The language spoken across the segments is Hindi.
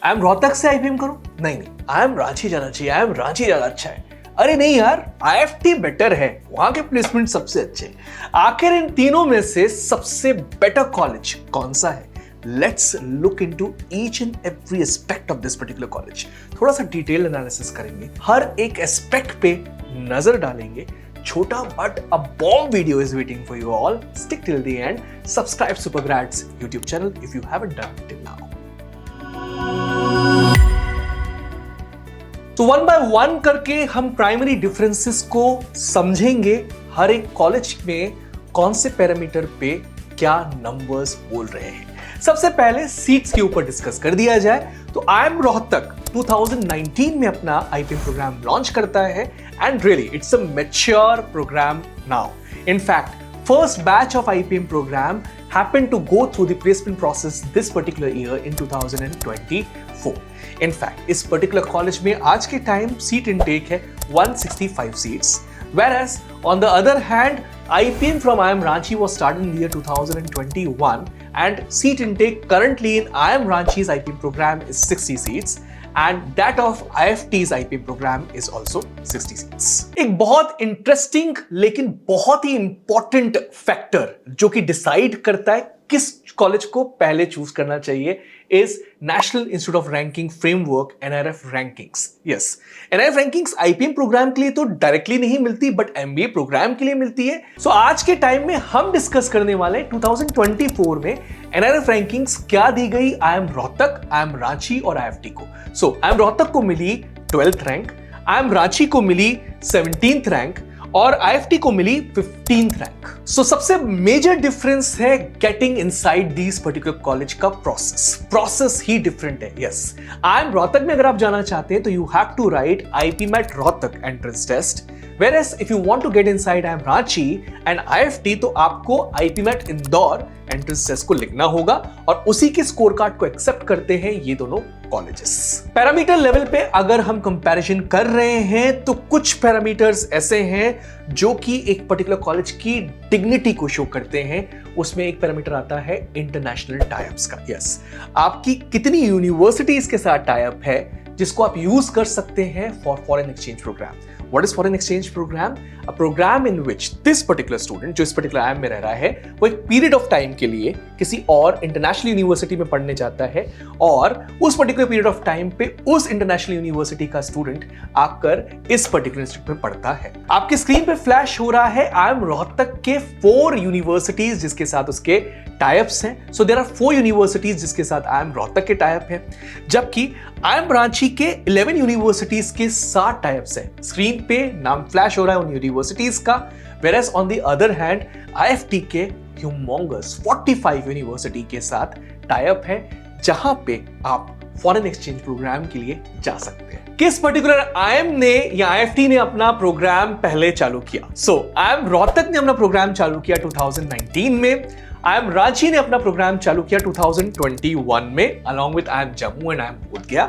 आई एम रोहतक से आईपीएम करूं? नहीं, आई एम रांची जाना चाहिए, आई एम रांची ज्यादा अच्छा है। अरे नहीं यार, आईएफटी बेटर है, वहां के प्लेसमेंट सबसे अच्छे। आखिर इन तीनों में से सबसे बेटर कॉलेज कौन सा है? Let's look into each and every aspect of this particular college. थोड़ा सा डिटेल एनालिसिस करेंगे, हर एक एस्पेक्ट पे नजर डालेंगे। छोटा but a bomb video is waiting for you all. Stick till the end, subscribe Supergrads YouTube channel if you haven't done it till now. तो वन बाय वन करके हम प्राइमरी डिफरेंसेस को समझेंगे। हर एक कॉलेज में कौन से पैरामीटर पे क्या नंबर्स बोल रहे हैं। सबसे पहले सीट्स के ऊपर डिस्कस कर दिया जाए तो आईएम रोहतक 2019 में अपना आईपीएम प्रोग्राम लॉन्च करता है and really it's a mature programme now. In fact first batch of IPM program happened to go through the placement process this particular year in 2024. In fact, इस particular college में आज के time seat intake है 165 seats, whereas on the other hand, IPM from IIM Ranchi was started in the year 2021 and seat intake currently in IIM Ranchi's IPM program is 60 seats. And that of IFT's IPM program is also 60 seats. एक बहुत इंटरेस्टिंग लेकिन बहुत ही इंपॉर्टेंट फैक्टर जो कि डिसाइड करता है किस कॉलेज को पहले चूज करना चाहिए is national institute of ranking framework NIRF rankings. Yes, NIRF rankings IPM programme के लिए तो डायरेक्टली नहीं मिलती बट एमबीए प्रोग्राम के लिए मिलती है। सो आज के टाइम में हम डिस्कस करने वाले 2024 में NIRF रैंकिंग्स क्या दी गई आईएम रोहतक, आईएम रांची और आईएफटी को। सो आईएम रोहतक को मिली 12th रैंक, आईएम रांची को मिली 17th रैंक और आईएफटी को मिली 15th रैंक। सो सबसे मेजर डिफरेंस है getting inside these particular college का प्रोसेस ही डिफरेंट है। यस, आईएम रोहतक में अगर आप जाना चाहते हैं तो you have to write IPMAT Rohtak entrance test, whereas if you want to get inside IIM Ranchi and IFT तो आपको IPMAT इंदौर एंट्रेंस टेस्ट को लिखना होगा और उसी के स्कोर कार्ड को एक्सेप्ट करते हैं ये दोनों कॉलेजेस। पैरामीटर लेवल पे अगर हम कंपैरिजन कर रहे हैं तो कुछ पैरामीटर्स ऐसे हैं जो कि एक पर्टिकुलर कॉलेज की डिग्निटी को शो करते हैं। उसमें एक पैरामीटर आता है इंटरनेशनल टाइप्स का। यस, आपकी कितनी यूनिवर्सिटीज के साथ टाइप है जिसको आप यूज कर सकते हैं for foreign exchange programme. What is foreign exchange program? A program in which this particular student जो इस particular IIM में रह रहा है वो एक पीरियड ऑफ टाइम के लिए किसी और इंटरनेशनल यूनिवर्सिटी में पढ़ने जाता है और उस पर्टिकुलर पीरियड ऑफ टाइम पे उस इंटरनेशनल यूनिवर्सिटी का स्टूडेंट आकर इस पर्टिकुलर इंस्टीट्यूट में पढ़ता है। आपके स्क्रीन पे फ्लैश हो रहा है आईएम रोहतक के 4 यूनिवर्सिटीज जिसके साथ उसके टाइप्स हैं। सो देयर आर 4 यूनिवर्सिटीज जिसके साथ आईएम रोहतक के टाइप है, जबकि आईएम रांची के 11 यूनिवर्सिटीज के 7 टाइप्स हैं। स्क्रीन पे नाम फ्लैश हो रहा है उन यूनिवर्सिटीज का, whereas on the other hand IFT के ह्यूमंगस 45 यूनिवर्सिटी के साथ टाइप है जहां पे आप फॉरेन एक्सचेंज प्रोग्राम के लिए जा सकते हैं। किस पर्टिकुलर आईएम ने या IFT ने अपना प्रोग्राम पहले चालू किया? सो आईएम रोहतक ने अपना प्रोग्राम चालू किया 2019 में, आईएम रांची ने अपना प्रोग्राम चालू किया 2021 में along with IIM Jammu and IIM Bodhgaya,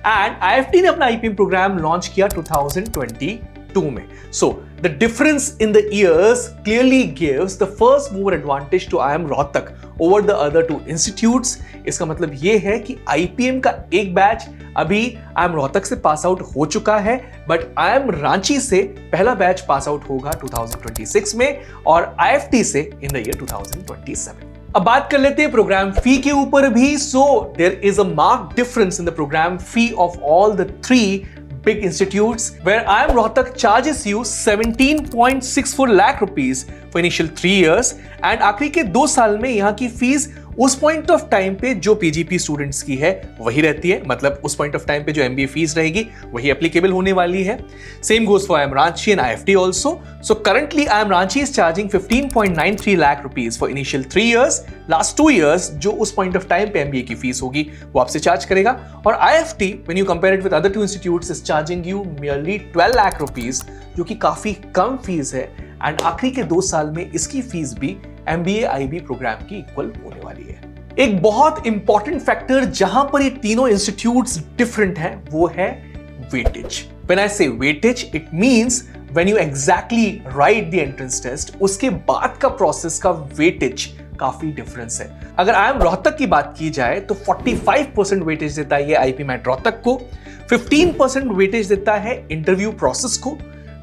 and IFT ने अपना आईपीएम प्रोग्राम लॉन्च किया 2022 में। So the difference in the years clearly gives the first mover advantage to IIM Rohtak over the other 2 institutes। इसका मतलब ये है कि IPM का एक बैच अभी IIM रोहतक से पास आउट हो चुका है बट IIM रांची से पहला बैच पास आउट होगा 2026 में और IFT से इन द ईयर 2027। अब बात कर लेते हैं प्रोग्राम फी के ऊपर भी। So there is a marked difference in the programme fee of all the 3 big institutes where IIM Rohtak charges you 17.64 lakh rupees for initial 3 years and आखिरी के 2 साल में यहाँ की फीस उस पॉइंट ऑफ टाइम पे जो पीजीपी स्टूडेंट्स की है वही रहती है, मतलब उस पॉइंट ऑफ टाइम पे जो एमबीए फीस रहेगी वही एप्लीकेबल होने वाली है। Same goes for IIM Ranchi and IFT also. So currently IIM Ranchi is charging 15.93 lakh rupees for initial 3 years. Last 2 years जो उस पॉइंट ऑफ टाइम पे एमबीए की फीस होगी वो आपसे चार्ज करेगा और IFT when you compare it with other 2 institutes is charging you merely 12 lakh rupees जो कि काफी कम फीस है एंड आखिरी के 2 साल में इसकी फीस भी MBA IB प्रोग्राम की इक्वल होने वाली है। एक बहुत इंपॉर्टेंट फैक्टर जहां पर ये तीनों इंस्टीट्यूट्स डिफरेंट हैं वो है weightage. When I say weightage, it means when you exactly write the entrance test, उसके बाद का प्रोसेस का वेटेज काफी डिफरेंस है। अगर IIM रोहतक की बात की जाए तो 45% वेटेज देता है ये आईपी मैट रोहतक को, 15% वेटेज देता है इंटरव्यू प्रोसेस को,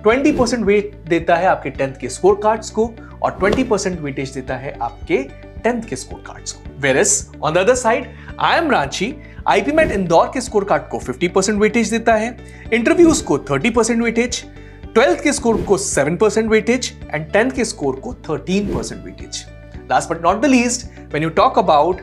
20% वेट देता है आपके 10th के स्कोर कार्ड्स को और 20% वेटेज देता है आपके 10th के स्कोर कार्ड्स को। Whereas on the other side, IIM Ranchi IP MAT Indore के स्कोर कार्ड को 50% वेटेज देता है, इंटरव्यूज को 30% वेटेज, 12th के स्कोर को 7% वेटेज एंड 10th के स्कोर को 13% weightage. Last but not the least, when you talk about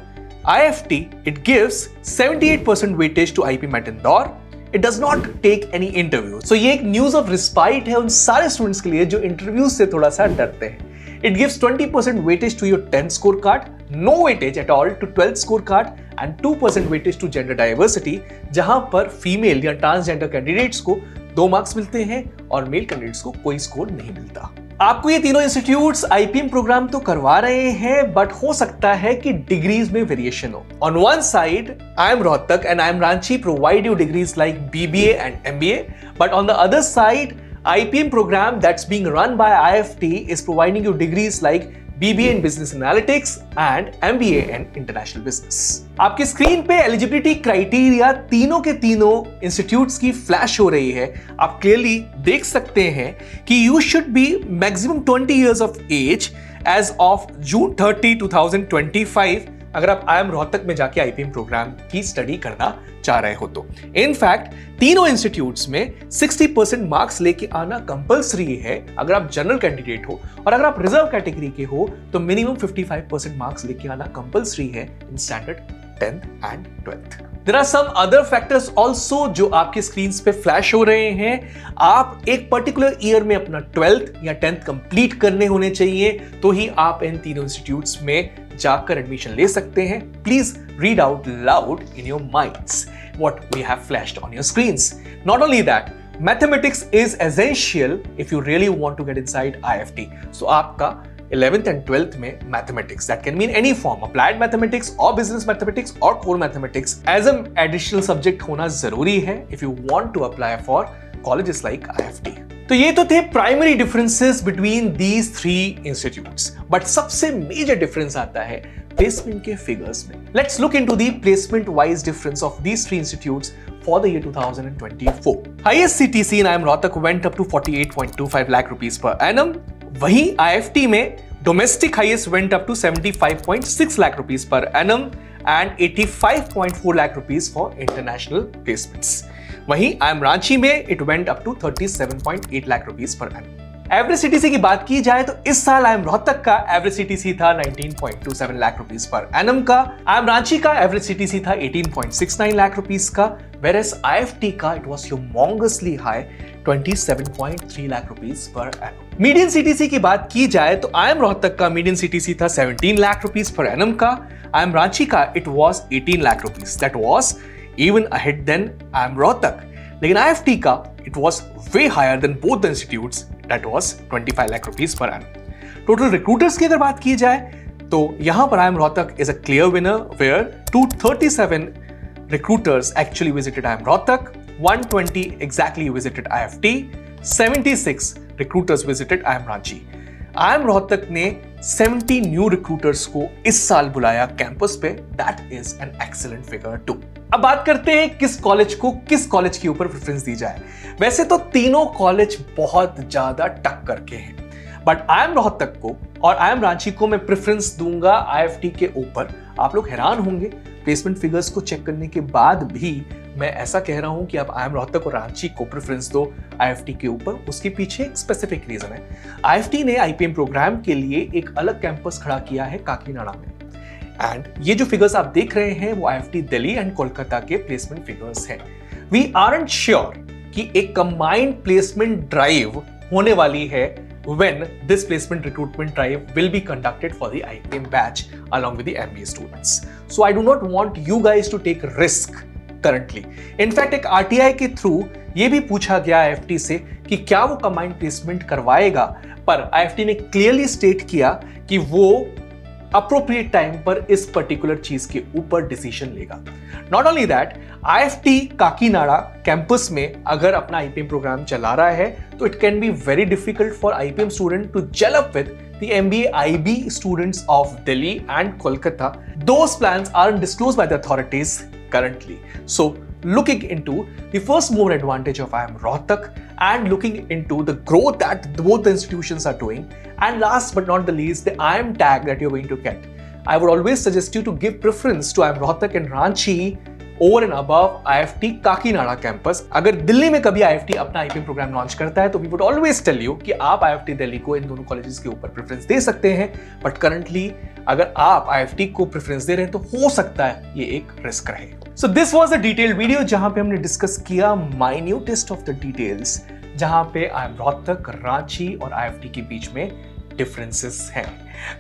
IFT, it gives 78% weightage to IP MET Indore. It does not take any interview. So ये एक न्यूज ऑफ रिस्पाइट है उन सारे स्टूडेंट्स के लिए जो इंटरव्यू से थोड़ा सा डरते हैं। It gives 20% weightage to your 10th scorecard, no weightage at all to 12th scorecard and 2% weightage to gender diversity, जहां पर फीमेल या ट्रांसजेंडर कैंडिडेट्स को 2 मार्क्स मिलते हैं और मेल कैंडिडेट्स को कोई स्कोर नहीं मिलता। आपको ये तीनों इंस्टीट्यूट्स आईपीएम प्रोग्राम तो करवा रहे हैं, बट हो सकता है कि डिग्रीज में वेरिएशन हो। On one side IIM Rohtak and IIM Ranchi provide you degrees like BBA and MBA, but on the other side IPM program that's being run by IFT is providing you degrees like BBA in Business Analytics and MBA in International Business. आपकी स्क्रीन पे एलिजिबिलिटी क्राइटेरिया तीनों के तीनों इंस्टीट्यूट्स की फ्लैश हो रही है। आप क्लियरली देख सकते हैं कि you should be maximum 20 years of age age of June 30, 2025 अगर आप IIM रोहतक में जाके आईपीएम प्रोग्राम की स्टडी करना चाह रहे हो तो। इनफैक्ट तीनों इंस्टीट्यूट्स में 60% मार्क्स लेके आना कंपलसरी है अगर आप जनरल कैंडिडेट हो, और अगर आप रिजर्व कैटेगरी के हो तो मिनिमम 55% मार्क्स लेके आना कंपलसरी है in standard 10th and 12th। There are some other factors also जो आपके स्क्रीन्स पे फ्लैश हो रहे हैं। आप एक पर्टिकुलर ईयर में अपना 12th या 10th कंप्लीट करने होने चाहिए तो ही आप इन तीनों इंस्टीट्यूट्स में जाकर एडमिशन ले सकते हैं। Please read out loud in your minds what we have flashed on your screens. Not only that, mathematics is essential if you really want to get inside IFT. So आपका 11th and 12th में mathematics, that can mean any form, applied mathematics or business mathematics or core mathematics as an additional subject होना जरूरी है if you want to apply for colleges like IFT. तो ये तो थे primary differences between these 3 institutes, but सबसे मेजर डिफरेंस आता है प्लेसमेंट के फिगर्स में। Let's look into the placement wise difference of these 3 institutes for the year 2024. Highest CTC in IIM Rohtak went up to 48.25 lakh rupees per annum. वहीं IFT में domestic highest went up to 75.6 lakh rupees per annum and 85.4 lakh rupees for international placements. वहीं IIM रांची में it went up to 37.8 lakh rupees per annum. Average CTC की बात की जाए तो इस साल IIM रोहतक का एवरेज सीटीसी था 19.27 लाख रुपीस पर एनम का, IIM रांची का एवरेज सीटीसी था 18.69 लाख रुपीस का, whereas IFT का it was humongously high 27.3 lakh rupees पर एनम। मीडियन सीटीसी की बात की जाए तो IIM रोहतक का मीडियन सीटीसी था 17 लाख रुपीस पर एनम का, IIM रांची का it was 18 lakh rupees, that was even ahead than IIM Rohtak. लेकिन IFT का it was way higher than both the institutes, that was 25 lakh rupees per annum. Total recruiters की अगर बात की जाए तो यहां पर IIM Rohtak is a clear winner where 237 recruiters actually visited IIM Rohtak, 120 exactly visited IFT, 76 recruiters visited IIM Ranchi. IIM Rohtak ने 70 न्यू रिक्रूटर्स को इस साल बुलाया कैंपस पे, that is an excellent figure too. अब बात करते हैं किस कॉलेज के ऊपर प्रेफरेंस दी जाए। वैसे तो तीनों कॉलेज बहुत ज्यादा टक्कर के हैं, बट IIM रोहतक को और IIM रांची को मैं प्रेफरेंस दूंगा IFT के ऊपर। आप लोग हैरान होंगे प्लेसमेंट फिगर्स को चेक करने के बाद भी मैं ऐसा कह रहा हूं कि आप IIM रोहतक और रांची को प्रेफरेंस दो IFT के ऊपर। उसके पीछे एक स्पेसिफिक रीजन है। IFT ने आईपीएम प्रोग्राम के लिए एक अलग कैंपस खड़ा किया है काकीनाडा में, एंड ये जो फिगर्स आप देख रहे हैं वो IFT दिल्ली एंड कोलकाता के प्लेसमेंट फिगर्स हैं। वी आरंट श्योर कि एक कंबाइंड प्लेसमेंट ड्राइव होने वाली है when this placement recruitment drive will be conducted for the IPM batch along with the MBA students. So I do not want you guys to take risk currently. In fact, एक RTI के थ्रू ये भी पूछा गया IFT से कि क्या वो combined placement करवाएगा, पर IFT ने clearly state किया कि वो अप्रोप्रिएट टाइम पर इस पर्टिकुलर चीज के ऊपर डिसीजन लेगा। Not only that, IFT Kakinada campus में अगर अपना आईपीएम प्रोग्राम चला रहा है तो it can be very difficult for IPM student to gel up with the MBA IB students of Delhi and Kolkata. Those plans aren't disclosed by the authorities currently. So, looking into the first mover advantage of IIM Rohtak and looking into the growth that both the institutions are doing, and last but not the least, the IIM tag that you're going to get. I would always suggest you to give preference to IIM Rohtak and Ranchi over and above IFT Kakinada campus. अगर दिल्ली में कभी IFT अपना IPM प्रोग्राम लॉन्च करता है तो we would always tell you कि आप IFT दिल्ली को इन दोनों कॉलेजेस के ऊपर प्रेफरेंस दे सकते हैं, बट करंटली अगर आप IFT को प्रेफरेंस दे रहे हैं तो हो सकता है ये एक रिस्क रहे. So this was a detailed video जहां पे हमने डिस्कस किया माइन्यूटेस्ट ऑफ द डिटेल्स, जहां पे IIM रोहतक, रांची और IFT के बीच में डिफरेंसेस हैं.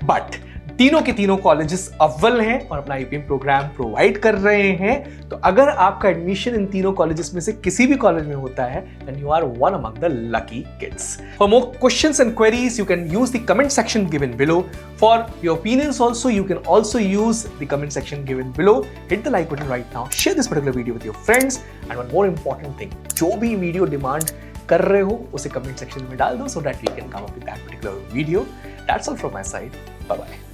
बट तीनों के तीनों कॉलेजेस अव्वल हैं और अपना IPM प्रोग्राम प्रोवाइड कर रहे हैं. तो अगर आपका एडमिशन इन तीनों कॉलेजेस में से किसी भी कॉलेज में होता है, then you are one among the lucky kids. For more questions and queries, you can use the comment section given below. For your opinions also, you can also use the comment section given below. Hit the like button right now. Share this particular video with your friends. And one more important thing, जो भी वीडियो डिमांड कर रहे हो उसे कमेंट सेक्शन में डाल दो so that we can come up with that particular video. That's all from my side. Bye bye.